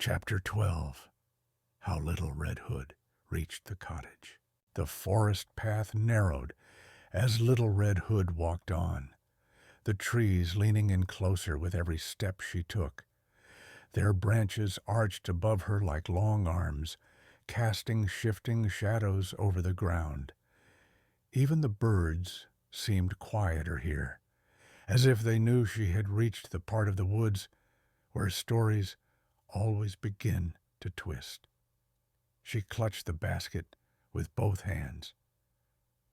Chapter 12. How Little Red Hood Reached the Cottage. The forest path narrowed as Little Red Hood walked on, the trees leaning in closer with every step she took. Their branches arched above her like long arms, casting shifting shadows over the ground. Even the birds seemed quieter here, as if they knew she had reached the part of the woods where stories always begin to twist. She clutched the basket with both hands.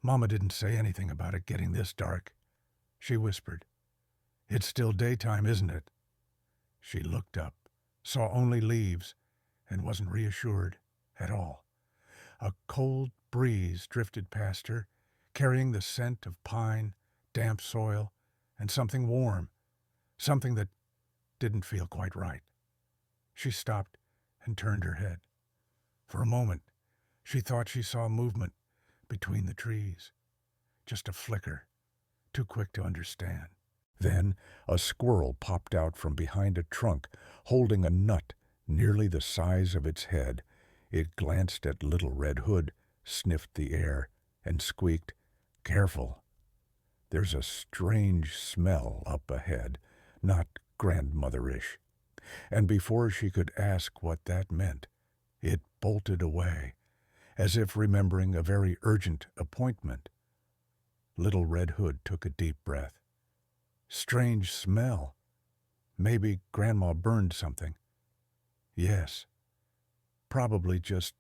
Mama didn't say anything about it getting this dark. She whispered, "It's still daytime, isn't it?" She looked up, saw only leaves, and wasn't reassured at all. A cold breeze drifted past her, carrying the scent of pine, damp soil, and something warm, something that didn't feel quite right. She stopped and turned her head. For a moment, she thought she saw movement between the trees. Just a flicker, too quick to understand. Then a squirrel popped out from behind a trunk, holding a nut nearly the size of its head. It glanced at Little Red Hood, sniffed the air, and squeaked, "Careful. There's a strange smell up ahead, not grandmotherish." And before she could ask what that meant, it bolted away, as if remembering a very urgent appointment. Little Red Hood took a deep breath. Strange smell. Maybe Grandma burned something. Yes, probably just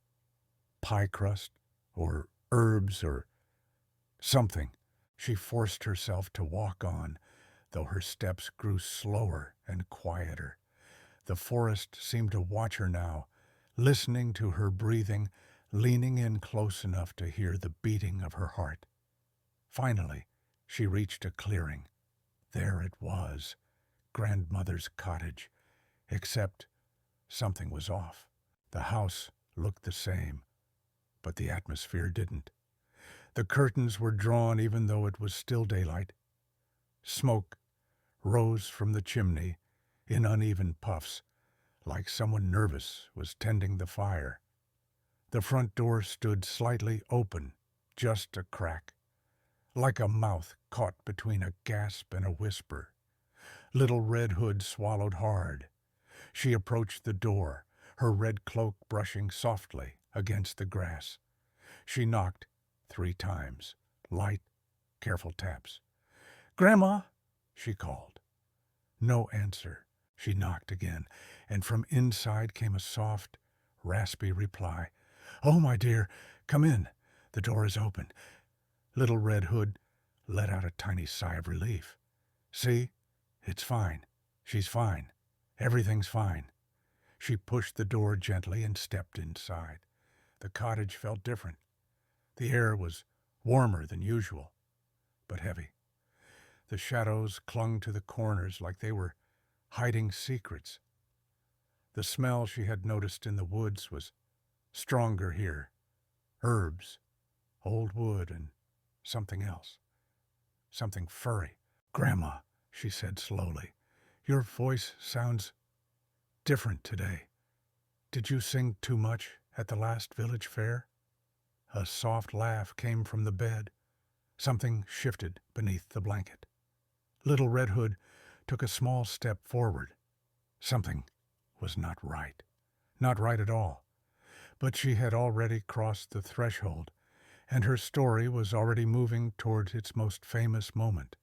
pie crust or herbs or something. She forced herself to walk on, though her steps grew slower and quieter. The forest seemed to watch her now, listening to her breathing, leaning in close enough to hear the beating of her heart. Finally, she reached a clearing. There it was, Grandmother's cottage, except something was off. The house looked the same, but the atmosphere didn't. The curtains were drawn even though it was still daylight. Smoke rose from the chimney in uneven puffs, like someone nervous was tending the fire. The front door stood slightly open, just a crack, like a mouth caught between a gasp and a whisper. Little Red Hood swallowed hard. She approached the door, her red cloak brushing softly against the grass. She knocked 3 times, light, careful taps. "Grandma," she called. No answer. She knocked again, and from inside came a soft, raspy reply. "Oh, my dear, come in. The door is open." Little Red Hood let out a tiny sigh of relief. "See? It's fine. She's fine. Everything's fine." She pushed the door gently and stepped inside. The cottage felt different. The air was warmer than usual, but heavy. The shadows clung to the corners like they were hiding secrets. The smell she had noticed in the woods was stronger here. Herbs, old wood, and something else. Something furry. "Grandma," she said slowly, "your voice sounds different today. Did you sing too much at the last village fair?" A soft laugh came from the bed. Something shifted beneath the blanket. Little Red Hood took a small step forward. Something was not right. Not right at all. But she had already crossed the threshold, and her story was already moving toward its most famous moment.